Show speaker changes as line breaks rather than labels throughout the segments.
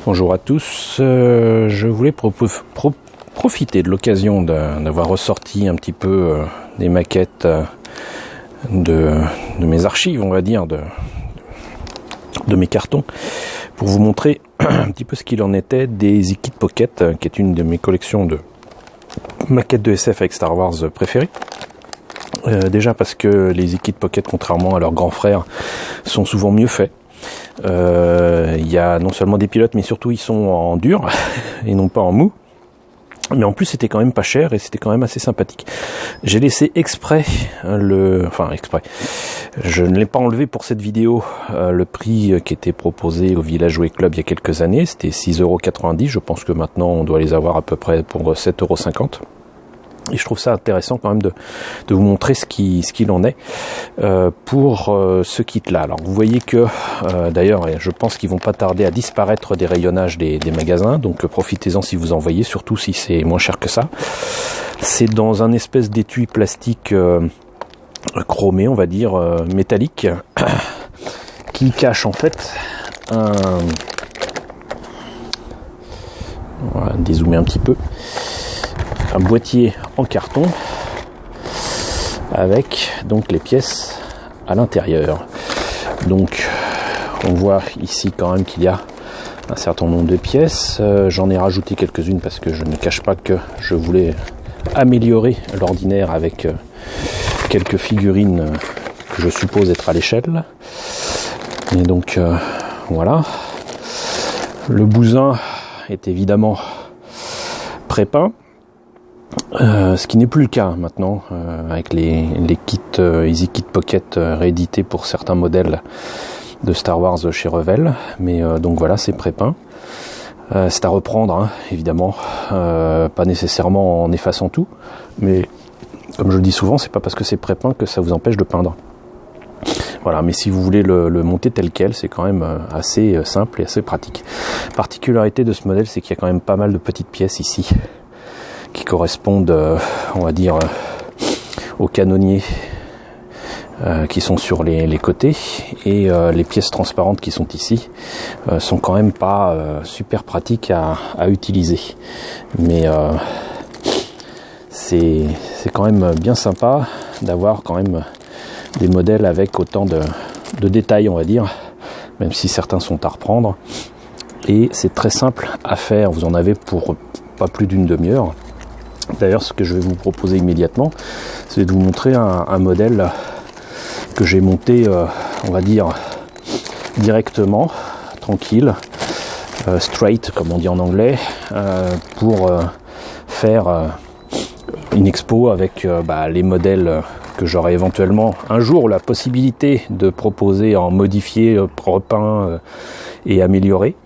Bonjour à tous, je voulais profiter de l'occasion d'avoir ressorti un petit peu des maquettes de mes archives, on va dire, de mes cartons, pour vous montrer un petit peu ce qu'il en était des e-kit Pocket, qui est une de mes collections de maquettes de SF avec Star Wars préférées. Déjà parce que les e-kit Pocket, contrairement à leurs grands frères, sont souvent mieux faits. Il y a non seulement des pilotes, mais surtout ils sont en dur et non pas en mou. Mais en plus c'était quand même pas cher et c'était quand même assez sympathique. J'ai laissé exprès je ne l'ai pas enlevé pour cette vidéo, le prix qui était proposé au Village Jouet Club il y a quelques années, c'était 6,90 €. Je pense que maintenant on doit les avoir à peu près pour 7,50 €. Et je trouve ça intéressant quand même de vous montrer ce qu'il en est pour ce kit-là. Alors vous voyez que d'ailleurs je pense qu'ils vont pas tarder à disparaître des rayonnages des magasins, donc profitez-en si vous en voyez, surtout si c'est moins cher que ça. C'est dans un espèce d'étui plastique chromé, on va dire métallique, qui cache en fait un... On va dézoomer un petit peu. Un boîtier en carton avec donc les pièces à l'intérieur. Donc on voit ici quand même qu'il y a un certain nombre de pièces. J'en ai rajouté quelques-unes parce que je ne cache pas que je voulais améliorer l'ordinaire avec quelques figurines que je suppose être à l'échelle. Et donc voilà. Le bousin est évidemment pré-peint. Ce qui n'est plus le cas maintenant avec les kits Easy Kit Pocket réédités pour certains modèles de Star Wars chez Revell, mais donc voilà, c'est pré-peint. C'est à reprendre, hein, évidemment, pas nécessairement en effaçant tout, mais comme je le dis souvent, c'est pas parce que c'est pré-peint que ça vous empêche de peindre. Voilà, mais si vous voulez le monter tel quel, c'est quand même assez simple et assez pratique. Particularité de ce modèle, c'est qu'il y a quand même pas mal de petites pièces ici qui correspondent, on va dire, aux canonniers qui sont sur les côtés, et les pièces transparentes qui sont ici sont quand même pas super pratiques à utiliser. Mais c'est quand même bien sympa d'avoir quand même des modèles avec autant de détails, on va dire, même si certains sont à reprendre. Et c'est très simple à faire, vous en avez pour pas plus d'une demi-heure. D'ailleurs, ce que je vais vous proposer immédiatement, c'est de vous montrer un modèle que j'ai monté, on va dire, directement, tranquille, straight, comme on dit en anglais, pour faire une expo avec les modèles que j'aurai éventuellement un jour la possibilité de proposer en modifié, repeint et amélioré.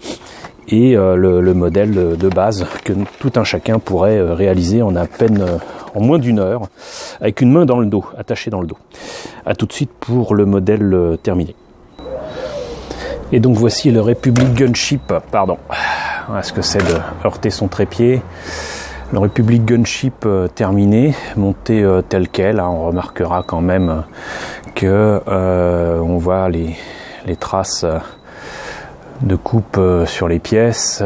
Et le modèle de base que tout un chacun pourrait réaliser en moins d'une heure, avec une main dans le dos, attachée dans le dos. A tout de suite pour le modèle terminé. Et donc voici le Republic Gunship, pardon, est-ce que c'est de heurter son trépied. Le Republic Gunship terminé, monté tel quel, hein. On remarquera quand même que on voit les traces de coupe sur les pièces.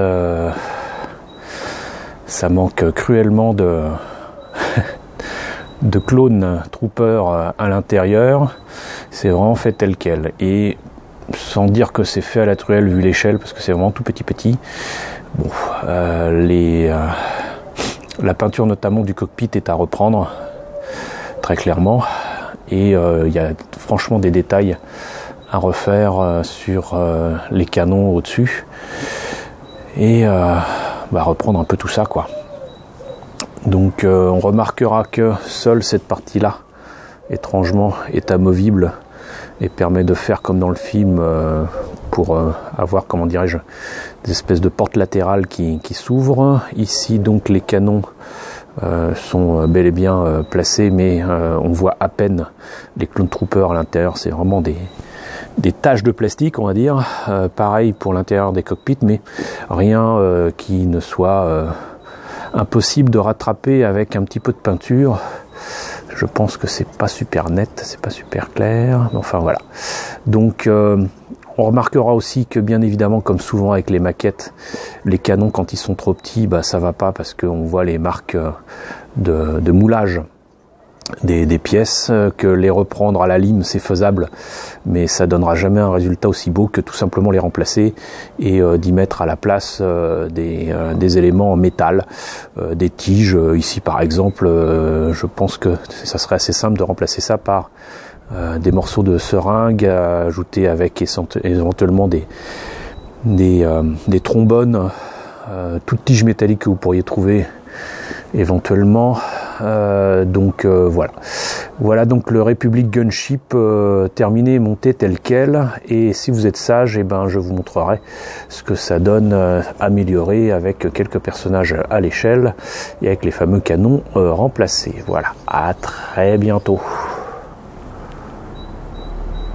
Ça manque cruellement de clone trooper à l'intérieur. C'est vraiment fait tel quel, et sans dire que c'est fait à la truelle vu l'échelle, parce que c'est vraiment tout petit. Bon, la peinture notamment du cockpit est à reprendre très clairement, et il y a franchement des détails à refaire sur les canons au-dessus, et reprendre un peu tout ça, quoi. Donc on remarquera que seule cette partie-là, étrangement, est amovible et permet de faire comme dans le film pour avoir, comment dirais-je, des espèces de portes latérales qui s'ouvrent. Ici donc les canons sont bel et bien placés, mais on voit à peine les clone troopers à l'intérieur. C'est vraiment des taches de plastique, on va dire. Pareil pour l'intérieur des cockpits, mais rien qui ne soit impossible de rattraper avec un petit peu de peinture. Je pense que c'est pas super net, c'est pas super clair, enfin voilà. Donc On remarquera aussi que bien évidemment, comme souvent avec les maquettes, les canons quand ils sont trop petits, ça va pas parce qu'on voit les marques de moulage des pièces, que les reprendre à la lime c'est faisable, mais ça donnera jamais un résultat aussi beau que tout simplement les remplacer et d'y mettre à la place des éléments en métal, des tiges. Ici par exemple, je pense que ça serait assez simple de remplacer ça par des morceaux de seringue ajoutés avec éventuellement des trombones, toutes tiges métalliques que vous pourriez trouver éventuellement. Voilà donc le Republic Gunship terminé, monté tel quel, et si vous êtes sage, je vous montrerai ce que ça donne amélioré avec quelques personnages à l'échelle et avec les fameux canons remplacés. Voilà, à très bientôt.